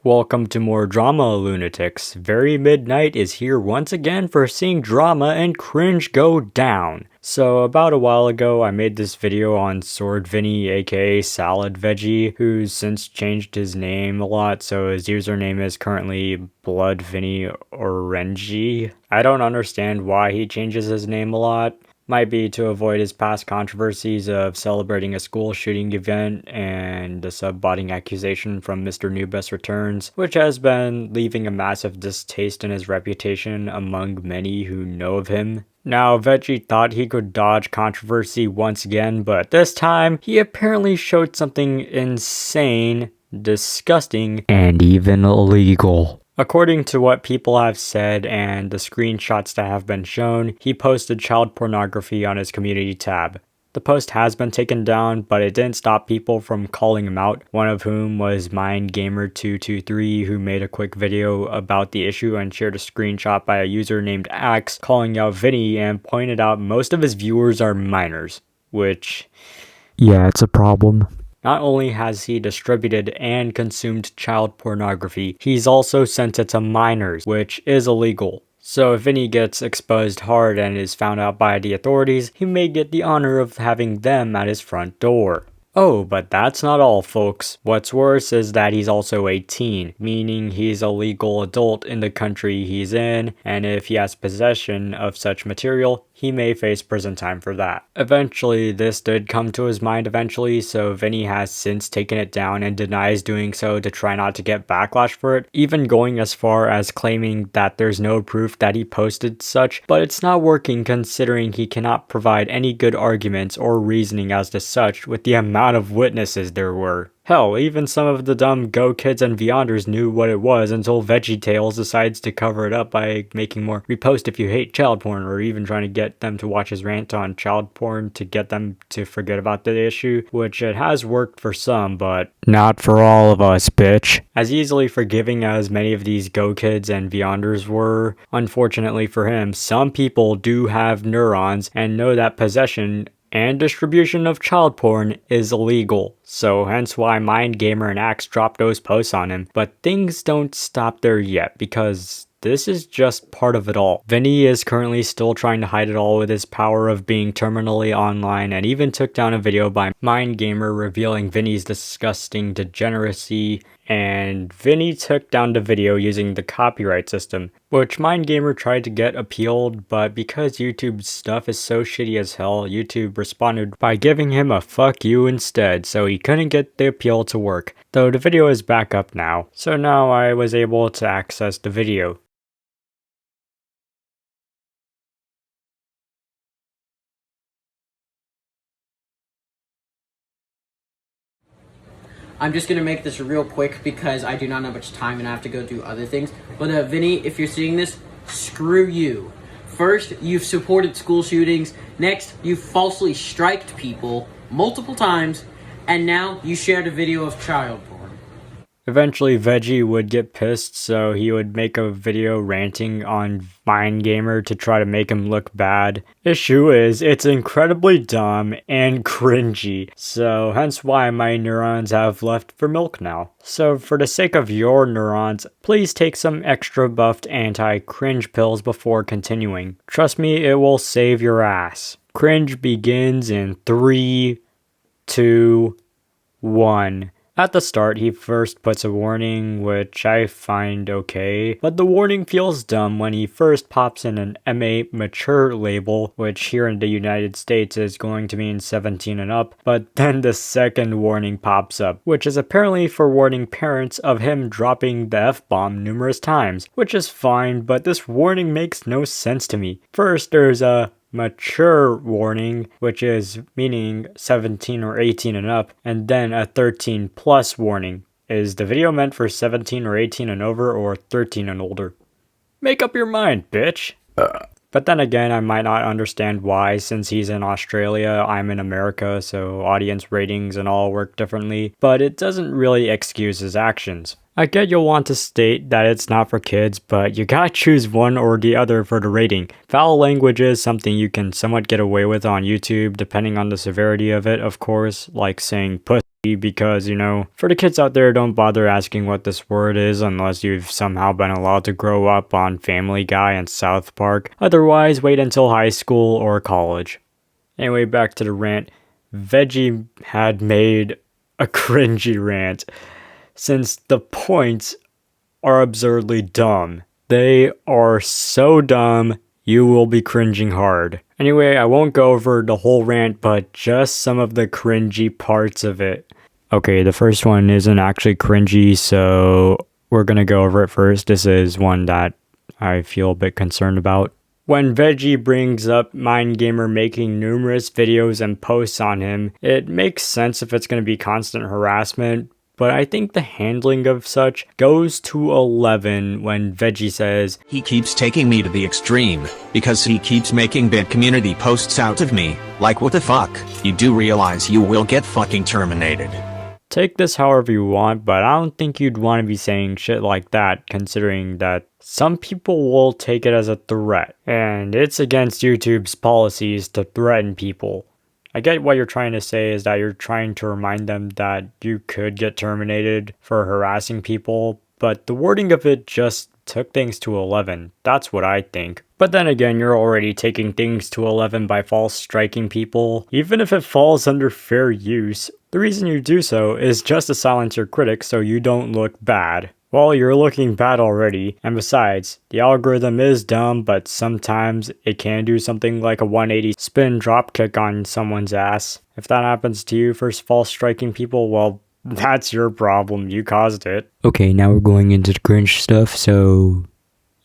Welcome to more drama, lunatics. Very Midnight is here once again for seeing drama and cringe go down. So about a while ago, I made this video on Sword Vinnie, aka Salad Veggie, who's since changed his name a lot, so his username is currently BloodVinnieOrenji. I don't understand why he changes his name a lot. Might be to avoid his past controversies of celebrating a school shooting event and the sub-botting accusation from Mr. Newbest Returns, which has been leaving a massive distaste in his reputation among many who know of him. Now, Veggie thought he could dodge controversy once again, but this time, he apparently showed something insane, disgusting, and even illegal. According to what people have said and the screenshots that have been shown, he posted child pornography on his community tab. The post has been taken down, but it didn't stop people from calling him out, one of whom was Minegamer223, who made a quick video about the issue and shared a screenshot by a user named axxe calling out Vinnie and pointed out most of his viewers are minors, which, yeah, it's a problem. Not only has he distributed and consumed child pornography, he's also sent it to minors, which is illegal. So if Vinnie gets exposed hard and is found out by the authorities, he may get the honor of having them at his front door. Oh, but that's not all, folks. What's worse is that he's also 18, meaning he's a legal adult in the country he's in, and if he has possession of such material, he may face prison time for that. Eventually, this did come to his mind so Vinnie has since taken it down and denies doing so to try not to get backlash for it, even going as far as claiming that there's no proof that he posted such, but it's not working considering he cannot provide any good arguments or reasoning as to such with the amount of witnesses there were. Hell, even some of the dumb Go Kids and Beyonders knew what it was until VeggieTales decides to cover it up by making more repost if you hate child porn, or even trying to get them to watch his rant on child porn to get them to forget about the issue, which it has worked for some, but not for all of us, bitch. As easily forgiving as many of these Go Kids and Beyonders were, unfortunately for him, some people do have neurons and know that possession and distribution of child porn is illegal, so hence why Minegamer and axxe dropped those posts on him. But things don't stop there yet, because this is just part of it all. Vinnie is currently still trying to hide it all with his power of being terminally online, and even took down a video by Minegamer revealing Vinnie's disgusting degeneracy, and Vinnie took down the video using the copyright system, which Minegamer tried to get appealed, but because YouTube's stuff is so shitty as hell, YouTube responded by giving him a fuck you instead, so he couldn't get the appeal to work, though the video is back up now. So now I was able to access the video. I'm just gonna make this real quick because I do not have much time and I have to go do other things. But Vinnie, if you're seeing this, screw you. First, you've supported school shootings. Next, you falsely striked people multiple times. And now you shared a video of child porn. Eventually, Veggie would get pissed, so he would make a video ranting on Minegamer to try to make him look bad. Issue is, it's incredibly dumb and cringy, so hence why my neurons have left for milk now. So for the sake of your neurons, please take some extra buffed anti-cringe pills before continuing. Trust me, it will save your ass. Cringe begins in 3, 2, 1. At the start, he first puts a warning, which I find okay, but the warning feels dumb when he first pops in an MA mature label, which here in the United States is going to mean 17 and up, but then the second warning pops up, which is apparently for warning parents of him dropping the F-bomb numerous times, which is fine, but this warning makes no sense to me. First, there's a mature warning, which is meaning 17 or 18 and up, and then a 13 plus warning. Is the video meant for 17 or 18 and over, or 13 and older? Make up your mind, bitch! But then again, I might not understand why, since he's in Australia, I'm in America, so audience ratings and all work differently, but it doesn't really excuse his actions. I get you'll want to state that it's not for kids, but you gotta choose one or the other for the rating. Foul language is something you can somewhat get away with on YouTube, depending on the severity of it, of course, like saying puss. because, for the kids out there, don't bother asking what this word is unless you've somehow been allowed to grow up on Family Guy and South Park. Otherwise, wait until high school or college. Anyway, back to the rant. Veggie had made a cringy rant, since the points are absurdly dumb. They are so dumb, you will be cringing hard. Anyway, I won't go over the whole rant, but just some of the cringy parts of it. Okay, the first one isn't actually cringy, so we're gonna go over it first. This is one that I feel a bit concerned about. When Veggie brings up Minegamer making numerous videos and posts on him, it makes sense if it's going to be constant harassment, but I think the handling of such goes to 11 when Veggie says, "He keeps taking me to the extreme, because he keeps making bad community posts out of me. Like, what the fuck? You do realize you will get fucking terminated." Take this however you want, but I don't think you'd want to be saying shit like that, considering that some people will take it as a threat, and it's against YouTube's policies to threaten people. I get what you're trying to say is that you're trying to remind them that you could get terminated for harassing people, but the wording of it just took things to 11. That's what I think. But then again, you're already taking things to 11 by false striking people. Even if it falls under fair use, the reason you do so is just to silence your critics so you don't look bad. Well, you're looking bad already, and besides, the algorithm is dumb, but sometimes it can do something like a 180 spin dropkick on someone's ass. If that happens to you for false striking people, well, that's your problem, you caused it. Okay, now we're going into the cringe stuff, so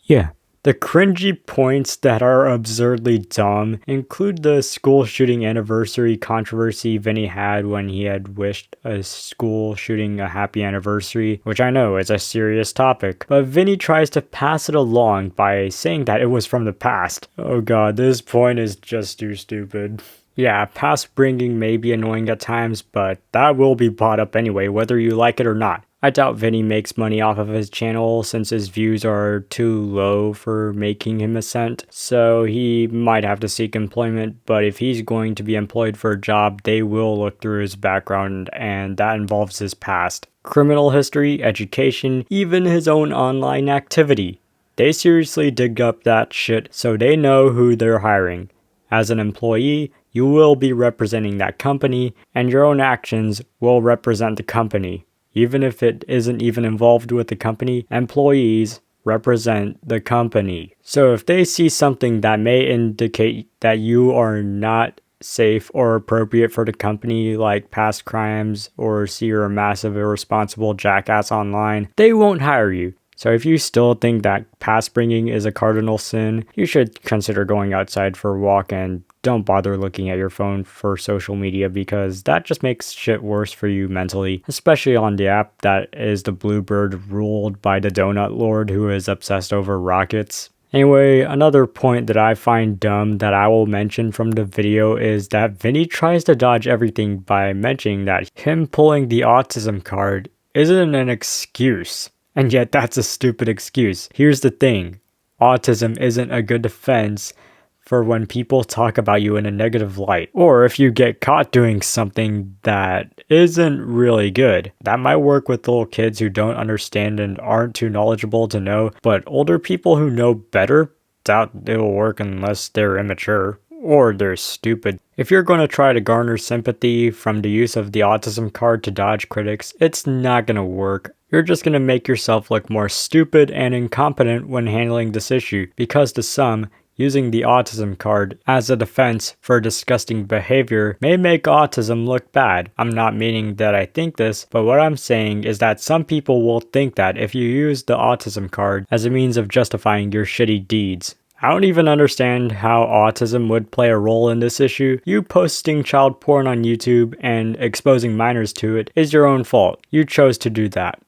yeah. The cringy points that are absurdly dumb include the school shooting anniversary controversy Vinnie had when he had wished a school shooting a happy anniversary, which I know is a serious topic, but Vinnie tries to pass it along by saying that it was from the past. Oh god, this point is just too stupid. Yeah, past bringing may be annoying at times, but that will be brought up anyway, whether you like it or not. I doubt Vinnie makes money off of his channel since his views are too low for making him a cent, so he might have to seek employment, but if he's going to be employed for a job, they will look through his background, and that involves his past. Criminal history, education, even his own online activity. They seriously dig up that shit so they know who they're hiring. As an employee, you will be representing that company, and your own actions will represent the company. Even if it isn't even involved with the company, employees represent the company. So if they see something that may indicate that you are not safe or appropriate for the company, like past crimes, or see you're a massive irresponsible jackass online, they won't hire you. So if you still think that past bringing is a cardinal sin, you should consider going outside for a walk and don't bother looking at your phone for social media because that just makes shit worse for you mentally, especially on the app that is the Bluebird ruled by the Donut Lord who is obsessed over rockets. Anyway, another point that I find dumb that I will mention from the video is that Vinnie tries to dodge everything by mentioning that him pulling the autism card isn't an excuse. And yet that's a stupid excuse. Here's the thing. Autism isn't a good defense for when people talk about you in a negative light. Or if you get caught doing something that isn't really good. That might work with little kids who don't understand and aren't too knowledgeable to know, but older people who know better, doubt it'll work unless they're immature. Or they're stupid. If you're going to try to garner sympathy from the use of the autism card to dodge critics, it's not going to work. You're just going to make yourself look more stupid and incompetent when handling this issue, because to some, using the autism card as a defense for disgusting behavior may make autism look bad. I'm not meaning that I think this, but what I'm saying is that some people will think that if you use the autism card as a means of justifying your shitty deeds. I don't even understand how autism would play a role in this issue. You posting child porn on YouTube and exposing minors to it is your own fault. You chose to do that.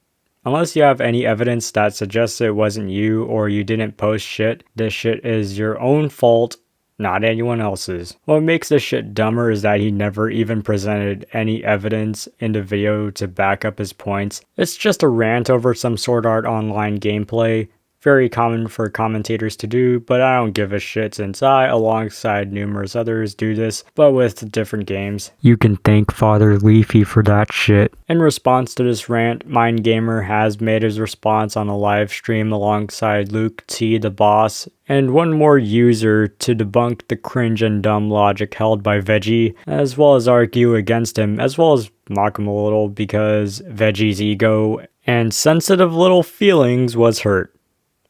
Unless you have any evidence that suggests it wasn't you or you didn't post shit, this shit is your own fault, not anyone else's. What makes this shit dumber is that he never even presented any evidence in the video to back up his points. It's just a rant over some Sword Art Online gameplay. Very common for commentators to do, but I don't give a shit since I, alongside numerous others, do this, but with different games. You can thank Father Leafy for that shit. In response to this rant, Minegamer has made his response on a live stream alongside Luke T, the boss, and one more user to debunk the cringe and dumb logic held by Veggie, as well as argue against him, as well as mock him a little because Veggie's ego and sensitive little feelings was hurt.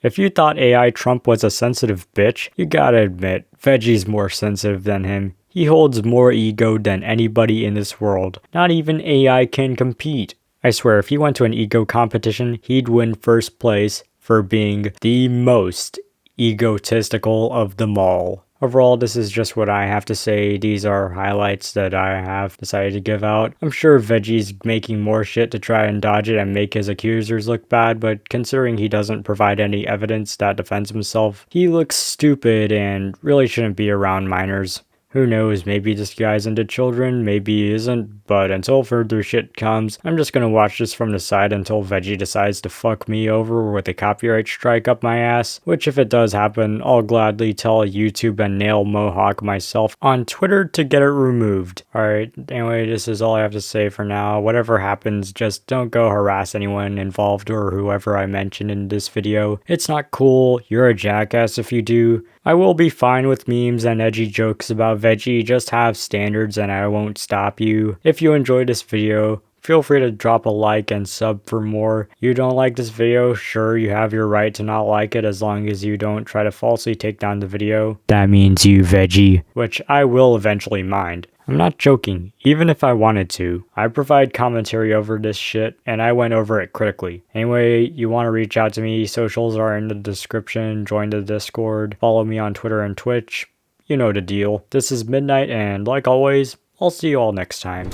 If you thought AI Trump was a sensitive bitch, you gotta admit, Veggie's more sensitive than him. He holds more ego than anybody in this world. Not even AI can compete. I swear, if he went to an ego competition, he'd win first place for being the most egotistical of them all. Overall, this is just what I have to say. These are highlights that I have decided to give out. I'm sure Veggie's making more shit to try and dodge it and make his accusers look bad, but considering he doesn't provide any evidence that defends himself, he looks stupid and really shouldn't be around minors. Who knows, maybe this guy's into children, maybe he isn't, but until further shit comes, I'm just gonna watch this from the side until Veggie decides to fuck me over with a copyright strike up my ass, which if it does happen, I'll gladly tell YouTube and nail Mohawk myself on Twitter to get it removed. Alright, anyway, this is all I have to say for now. Whatever happens, just don't go harass anyone involved or whoever I mentioned in this video. It's not cool, you're a jackass if you do. I will be fine with memes and edgy jokes about Veggie, just have standards and I won't stop you. If you enjoyed this video, feel free to drop a like and sub for more. You don't like this video, sure, you have your right to not like it as long as you don't try to falsely take down the video. That means you, Veggie, which I will eventually mind. I'm not joking, even if I wanted to. I provide commentary over this shit, and I went over it critically. Anyway, you want to reach out to me, socials are in the description, join the Discord, follow me on Twitter and Twitch. You know the deal. This is MidKnight, and like always, I'll see you all next time.